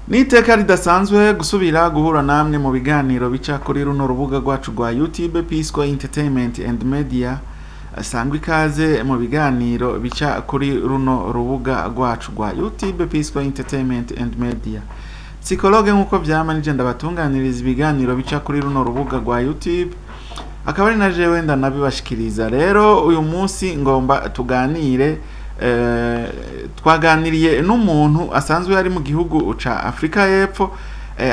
Niteka ridasanzwe gusubira guhura namwe mu biganiro bica kuri runo rubuga rwacu rwa YouTube Pisco Entertainment and Media. Sangwa ikaze mu biganiro bica kuri runo rubuga rwacu rwa YouTube Pisco Entertainment and Media. Psychologue nkuko vyama nije ndabatunganiriza ibiganiro bica kuri runo rubuga rwa YouTube. Akaba ari na jewe ndanabibashikiriza. Rero uyu munsi ngomba tuganire twaganiriye n'umuntu asanzwe ari mu gihugu ca Afrika y'Epfo,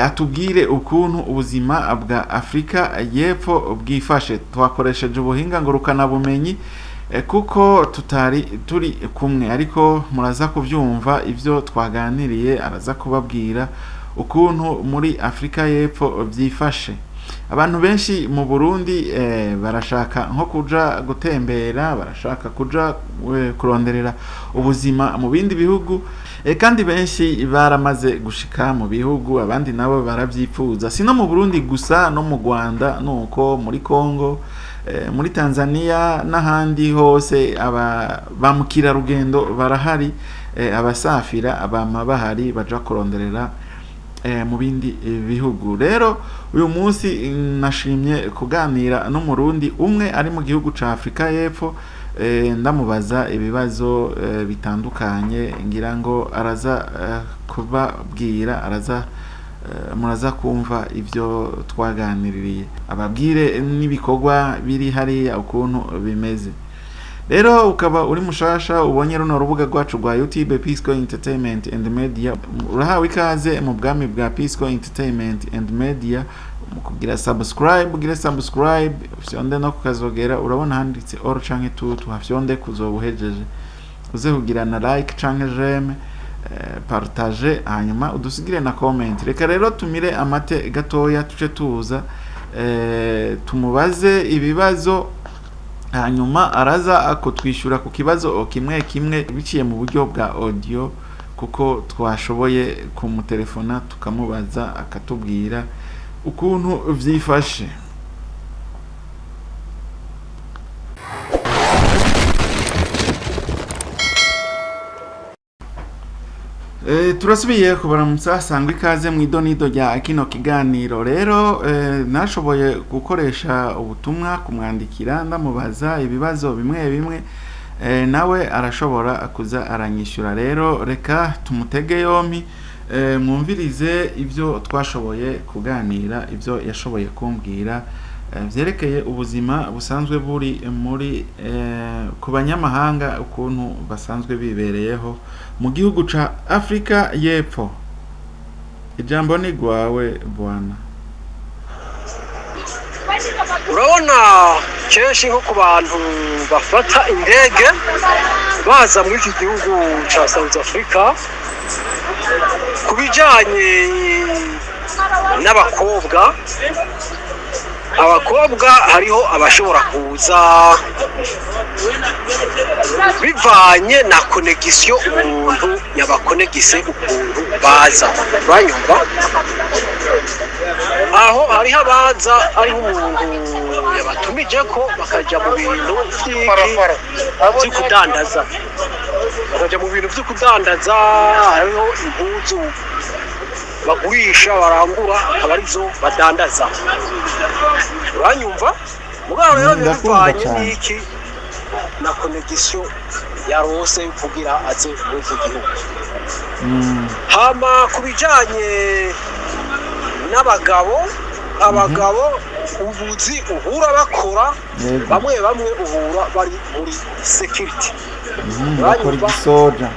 atubwire ukuntu ubuzima bwa Afrika y'Epfo bwifashe. Twakoresheje ubuhinga ngurukana bumenyi kuko tutari turi kumwe, ariko muraza kuvyumva ivyo twaganiriye. Araza kubabwira ukuntu muri Afrika y'Epfo byifashe. Abantu benshi mu Burundi barashaka nko kuja gutembera, barashaka kuja kuronderera ubuzima mu bindi bihugu, kandi benshi baramaze gushika mu bihugu, abandi nabo baravyifuza. Sino mu Burundi gusa, no mu Rwanda nuko, muri Kongo, muri Tanzania n'ahandi hose ba mukirarugendo barahari, abasafira abama bahari baja kuronderera mu bindi bihugu. Rero uyu munsi nashimye kuganira n'umurundi umwe ari mu gihugu ca Afrika y'Epfo, ndamubaza ibibazo bitandukanye, ngira ngo araza kubabwira, muraza kumva ivyo twaganiririye, ababwire n'ibikorwa biri hariya ukuntu bimeze. Rero ukaba uri mushasha ubonye runo rubuga rwacu rwa YouTube Pisco Entertainment and Media, urahawe ikaze mu bwami bwa Pisco Entertainment and Media. Kugira subscribe, ufyonde no kukazogera, urabona handitse all canke tutu, hafyonde kuzobuhejeje, uze kugira na like canke j'aime, partage, hanyuma udusigire na comment. Reka rero tumire amate gatoya tuce tuza tumubaze ibibazo, hanyuma araza akutwishyura ku kibazo kimwe kimwe biciye mu buryo bwa audio, kuko twashoboye kumutelefona tukamubaza akatubwira ukuntu vyifashe. Turasubiye kubaramutsa, sangwa ikaze mu idonido rya kino kiganiro. Rero nashoboye gukoresha ubutumwa kumwandikira ndamubaza ibibazo bimwe bimwe, nawe arashobora kuza aranyishyura. Rero reka tumutege yompi, mwumvirize ivyo twashoboye kuganira, ivyo yashoboye kumbwira vyerekeye ubuzima busanzwe buri muri ku banyamahanga, ukuntu basanzwe bibereyeho mu gihugu ca Afrika y'Epfo. Ijambo ni gwawe bwana. Urabona kenshi nko ku bantu bafata indege baza muri iki gihugu ca South Africa, kubijanye n'abakobwa, hariho abashobora kuza bivanye na connection umuntu yabakonegise ukuntu baza, banyumva. Aho hariho abaza ariho umuntu yabatumije ko bakaja mu bintu vy'ukudandaza, hariho impuzu bagurisha barangura, abarizo badandaza, uranyumva. Mugabo rero bivanye n'iki na connection yarose kugira aze muri iki gihugu. Hama kubijanye n'abagabo, ubuzi uhura bakora, bamwe uhura bari muri security,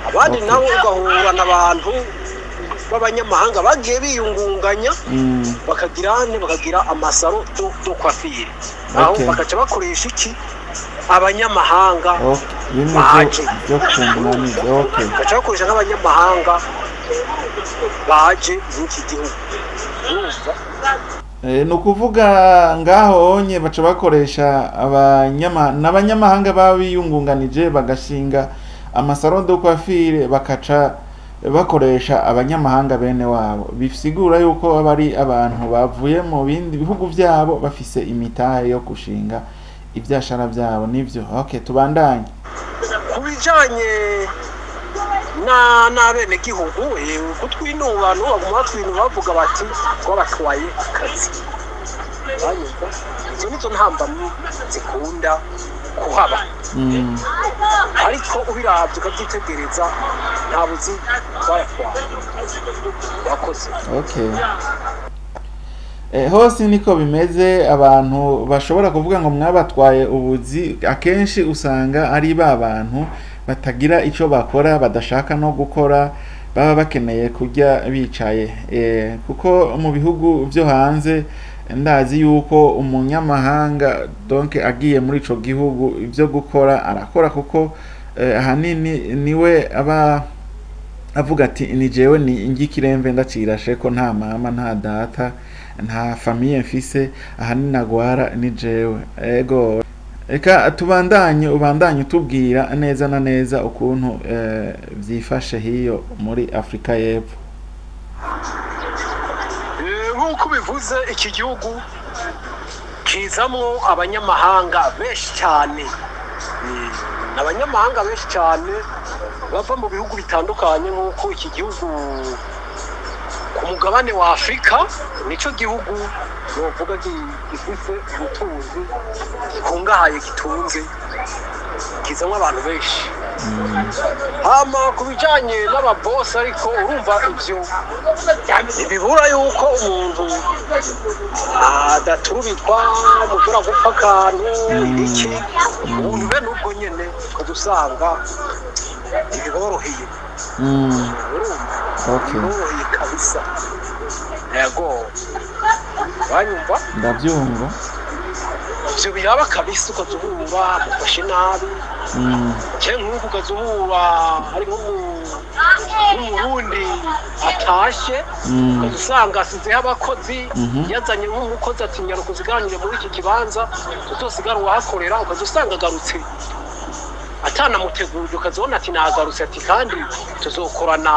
abandi nabo ugahura n'abantu b'abanyamahanga bagiye biyungunganya, bakagira amasaro do kwafire, aho bakaca bakoresha iki abanyamahanga baje, bakaca bakoresha n'abanyamahanga baje n'iki gihugu. No kuvuga ngaho onye baca bakoresha n'abanyamahanga babiyungunganije bagashinga amasaro do kwafire, bakaca bakoresha abanyamahanga bene wabo. Bisigura yuko abari abantu bavuye mu bindi bihugu byabo bafise imitahe yo kushinga ibyashara byabo. Nivyo. Okay, tubandanye. Kubijanye n'abene gihugu kutwinubano baguma batwinuba bavuga bati twabatwaye akazi banyumva izo nizo ntambamyi zikunda kuhaba ariko ubiravye ukavyitegereza nta buzi twayatwaye wakoze. Okay. Hose niko bimeze abantu bashobora kuvuga ngo mwabatwaye ubuzi akenshi usanga ari ba bantu batagira ico bakora badashaka no gukora baba bakeneye kujya bicaye kuko mu bihugu byo hanze ndazi yuko umunyamahanga donc agiye muri ico gihugu ibyo gukora arakora kuko ahanini niwe aba avuga ati ni jewe ni ingikiremve ndacirashe ko nta mama nta data nta famille mfise ahanini nagwara ni jewe ego. Eka ubandanye utubwira neza na neza ukuntu vyifashe hiyo muri Afrika y'Epfo. Nk'uko bivuze iki gihugu kizamwo abanyamahanga benshi cyane abanyamahanga benshi cyane bava mu bihugu bitandukanye nk'uko iki gihugu ku mugabane wa Afrika nico gihugu novuga gifise ubutunzi gikungahaye gitunze kizamwo abantu benshi hama ku bijanye n'ababosi ariko urumva ivyo bibura yuko umuntu adaturubitwa mushobora gupfa akantu iki umuntu be n'ubwo nyene udusanga ibiboroheye biboroheye kabisa yego banyumva ndabyumva ivyo biraba kabisa ukazubura mufashe nabi nk'uko ukazubura ari nk'umurundi atashe ukazusanga asizeho abakozi yazanye nk'umukozi ati nyaruka uziganire muri iki kibanza uzosigara uwahakorera ukazusanga agarutse atanamuteguje ukazibona ati nagarutse ati kandi tuzokorana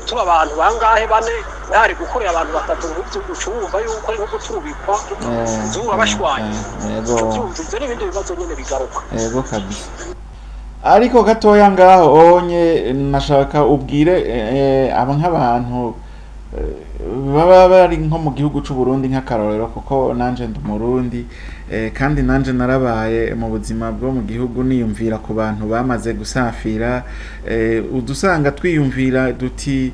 tuba abantu bangahe bane bari gukorera abantu batatu ucumva yuko ari nko guturubikwa zuba bashwanye ivyo n'ibindi bibazo nyene bigaruka yego kabisa. Ariko gatoya ngaho onye nashaka ubwire aba nk'abantu baba bari nko mu gihugu c'u Burundi nk'akarorero kuko nanje ndi Murundi kandi nanje narabaye mu buzima bwo mu gihugu niyumvira ku bantu bamaze gusafira udusanga twiyumvira duti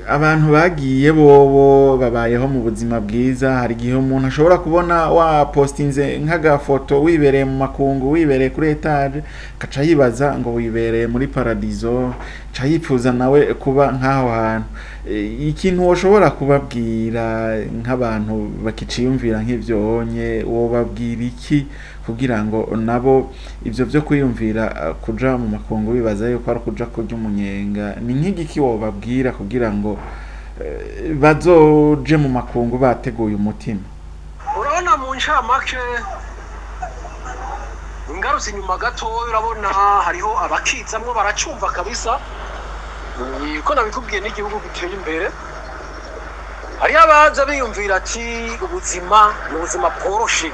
abantu bagiye bobo babayeho mu buzima bwiza. Hari gihe umuntu ashobora kubona wa postinze nk'agafoto wibereye mu makungu wibereye kuri etage kaca yibaza ngo wibereye muri paradizo ca yipfuza nawe kuba nk'aho hantu. Ikintu woshobora kubabwira nk'abantu bakiciyumvira nk'ivyo onye wobabwira iki kugira ngo nabo ivyo vyo kwiyumvira kuja mu makungu bibaza yuko ari kuja kurya umunyenga ni nk'igiki wobabwira kugira ngo bazoje mu makungu bateguye umutima? Urabona mu ncamake ingaruzi inyuma gato urabona hariho abakizamwo baracumva kabisa ko nabikubwiye n'igihugu giteye imbere. Hariho abaza biyumvira ati ubuzima ni ubuzima bworoshe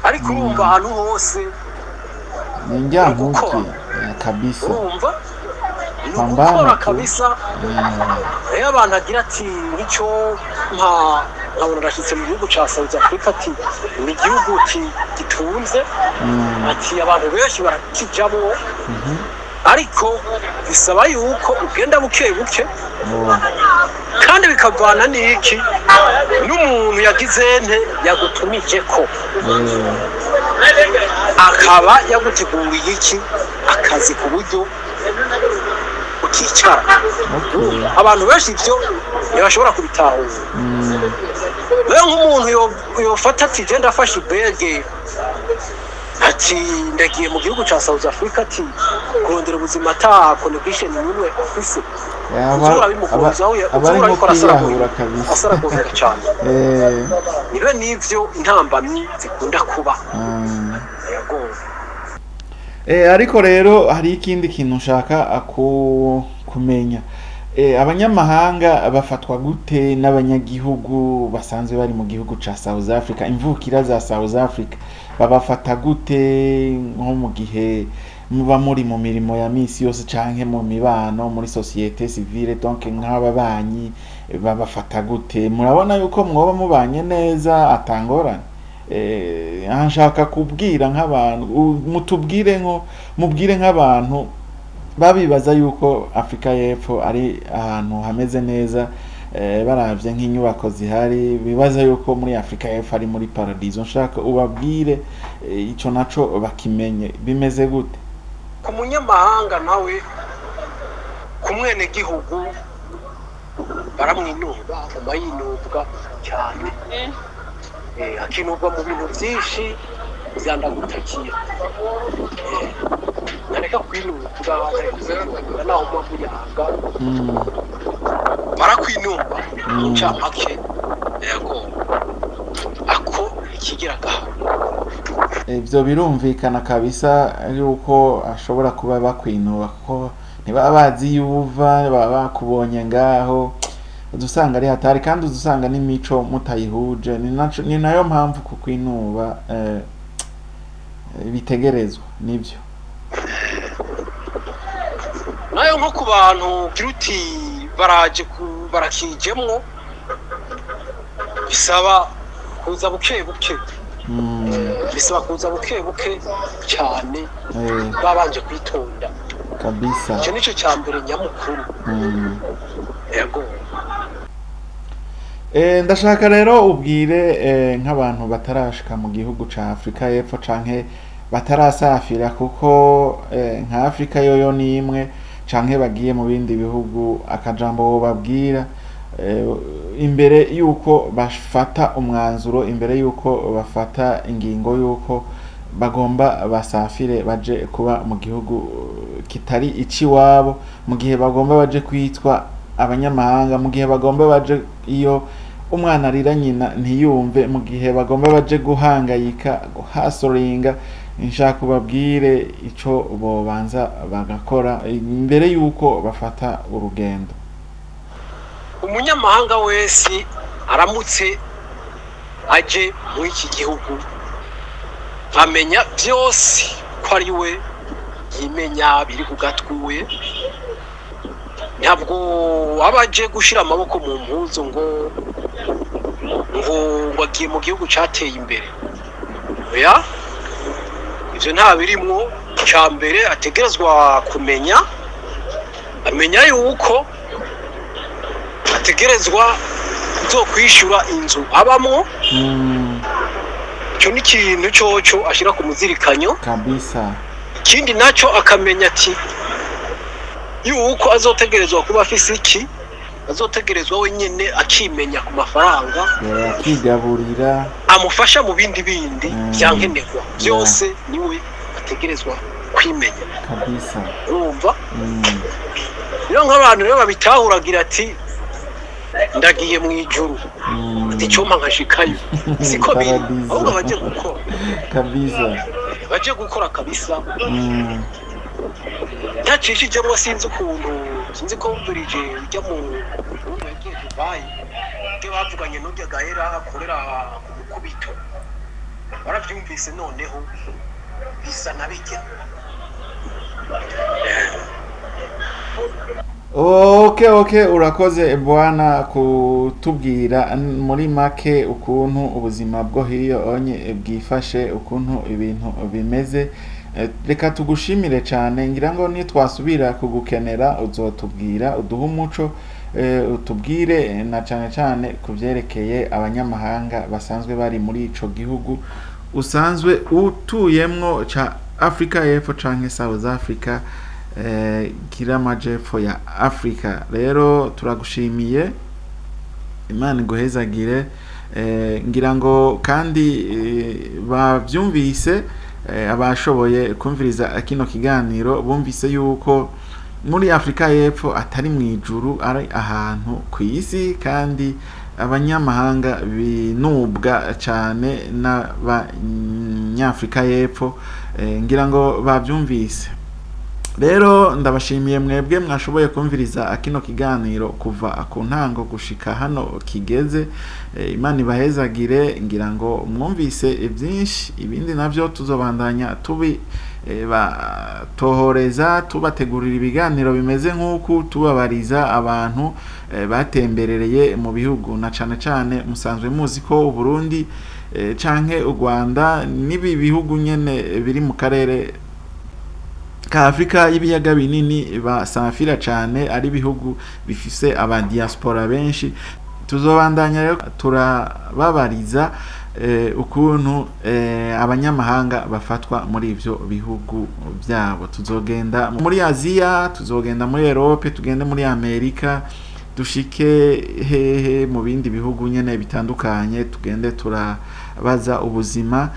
ariko urumva ahantu hose ninjyankuki kabisa urumva gukora kabisa. Rero abantu agira ati nicyo nkabona arashyitse mu gihugu ca South Africa ati ni igihugu gitunze ati abantu benshi barakijamwo ariko bisaba yuko ugenda buke buke kandi bikavana n'iki n'umuntu yagize nte yagutumije ko akaba yaguteguriye iki akazi ku buryo ukicara. Abantu benshi ivyo ntibashobora kubitahura. Rero nk'umuntu yofata ati je ndafashe ibege ati ndagiye mu gihugu ca South Africa ati kurondera ubuzima ata connection nimwe afise abariko arasaragura kabisa asaragura cyane nibe nivyo intambamyi zikunda kuba yego. Ariko rero hari ikindi kintu nshaka kumenya abanyamahanga bafatwa gute n'abanyagihugu basanzwe bari mu gihugu ca South Africa? Imvukira za South Africa babafata gute nko mu gihe muba muri mu mirimo ya misi yose canke mu mibano muri societe civile, donc nk'ababanyi babafata gute? Murabona yuko mwoba mubanye neza atangorane? Nshaka kubwira nk'abantu, mubwire nk'abantu babibaza yuko Afrika y'Epfo ari ahantu hameze neza, baravye nk'inyubako zihari, bibaza yuko muri Afrika y'Epfo ari muri paradizo. Nshaka ubabwire ico naco bakimenye, bimeze gute? Ku munyamahanga nawe ku mwene gihugu baramwinuba, amayinubwa cyane, akinubwa mu bintu byinshi vyandagutakiye, nareka kwinubwa naho mwamuyanga barakwinumba mucamake, yego ako ikigira gahoro. Ivyo birumvikana kabisa yuko ashobora kuba bakwinuba, kuko ntibaba bazi yuva, baba bakubonye ngaho, udusanga ari hatari, kandi udusanga n'imico mutayihuje. Ni nayo mpamvu kukwinuba bitegerezwa, nivyo nayo nko ku bantu kiruti barakijemwo, bisaba kuza buke buke, bisaba kuza buke buke cyane, babanje kwitonda kabisa. Icyo nico cya mbere nyamukuru. Yego. Ndashaka rero ubwire nk'abantu batarashika mu gihugu ca Afrika y'Epfo canke batarasafira, kuko nka Afrika yoyo ni imwe, canke bagiye mu bindi bihugu, akajambo wobabwira imbere yuko bafata umwanzuro, imbere yuko bafata ingingo yuko bagomba basafire baje kuba mu gihugu kitari iciwabo, mu gihe bagomba baje kwitwa abanyamahanga, mu gihe bagomba baje, iyo umwana arira nyina ntiyumve, mu gihe bagomba baje guhangayika, guhasoringa. Nshaka kubabwire ico bobanza bagakora imbere yuko bafata urugendo. Umunyamahanga wese aramutse aje muri iki gihugu, amenya byose ko ari we yimenya, biri ku gatwi we, ntabwo abaje gushira amaboko mu mpuzo ngo wagiye mu gihugu cateye imbere. Oya, ivyo nta birimwo. Ca mbere ategerezwa kumenya, amenya yuko ategerezwa kuzokwishura inzu abamwo. Icyo ni ikintu coco ashira ku muzirikanyo kabisa. Ikindi naco akamenya ati yuko azotegerezwa kuba afise iki, azotegerezwa wenyene akimenya ku mafaranga, akigaburira, amufasha mu bindi vyankenerwa byose, niwe ategerezwa kwimenya kabisa. urumva. Rero nk'abantu rero babitahuragira ati ndagiye mu ijuru, ati cyoma nkashikayo, siko biri, ahubwo baje gukora kabisa, baje gukora kabisa. Ntacishijemo sinzi ukuntu, sinzi ko mvirije ujya mu yagiye Dubai, ke bavuganye n'ujya gahera akorera ku mukubito, baravyumvise noneho bisa nabijya. Okay, urakoze bwana kutubwira muri make ukuntu ubuzima bwo hiyo onye bwifashe, ukuntu ibintu bimeze. Reka tugushimire cyane, ngira ngo nitwasubira kugukenera uzotubwira, uduhe umuco, utubwire na cyane kuvyerekeye abanyamahanga basanzwe bari muri ico gihugu usanzwe utuyemwo ca Afrika y'Epfo canke South Africa, kira majepfo ya Afrika. Rero turagushimiye, Imana iguhezagire. Ngira ngo kandi bavyumvise, abashoboye kumviriza kino kiganiro bumvise yuko muri Afrika y'Epfo atari mwijuru, ari ahantu ku isi, kandi abanyamahanga binubwa cyane n'abanyafrika y'Epfo. Ngira ngo bavyumvise. Rero ndabashimiye mwebwe mwashoboye kumviriza kino kiganiro kuva ku ntango gushika hano kigeze. Imana ibahezagire, ngira ngo mwumvise byinshi, ibindi navyo tuzobandanya batohoreza tubategurira ibiganiro bimeze nk'uku tubabariza abantu batemberereye mu bihugu na cane cane musanzwe muzi ko Burundi canke u Rwanda nibi bihugu nyene biri mu karere ka Afrika y'ibiyaga binini basafira cane ari bihugu bifise aba diaspora benshi tuzobandanya rero turababariza ukuntu abanyamahanga bafatwa muri ivyo bihugu byabo tuzogenda muri Aziya tuzogenda muri Europe tugende muri Amerika dushike hehe mu bindi bihugu nyene bitandukanye tugende turabaza ubuzima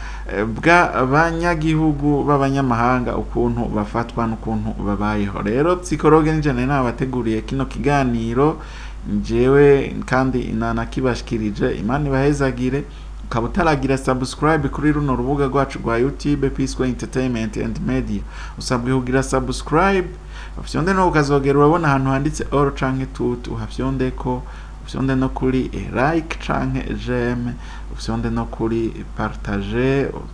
bw'abanyagihugu b'abanyamahanga ukuntu bafatwa n'ukuntu babayeho rero Psychologue njene nabateguriye kino kiganiro njewe kandi nanakibashikirije Imana ibahezagire ukaba utaragira subscribe kuri runo rubuga rwacu rwa YouTube P-Square Entertainment and Media usabwe kugira subscribe ufyonde no ukazogera urabona ahantu handitse all canke tout uhafyonde ko ufyonde no kuri like canke j'aime ufyonde no kuri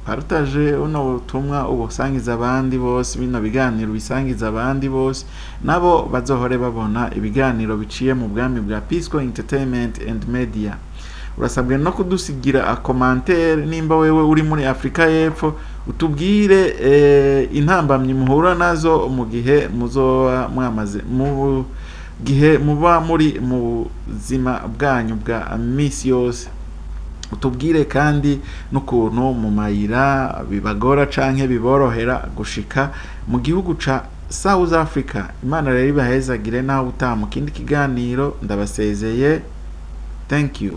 partager uno butumwa ubusangiza abandi bose bino biganiro bisangiza abandi bose nabo bazohore babona ibiganiro biciye mu bwami bwa P-Square Entertainment and Media urasabwe no kudusigira a commentaire nimba wewe uri muri Afrika y'Epfo utubwire intambamyi muhura nazo mu gihe muzoba mwamaze mu gihe muba muri mu buzima bwanyu bwa misi yose utubwire kandi n'ukuntu mu mayira bibagora canke biborohera gushika mu gihugu ca South Africa Imana rero ibahezagire naho utaha mu kindi kiganiro ndabasezeye thank you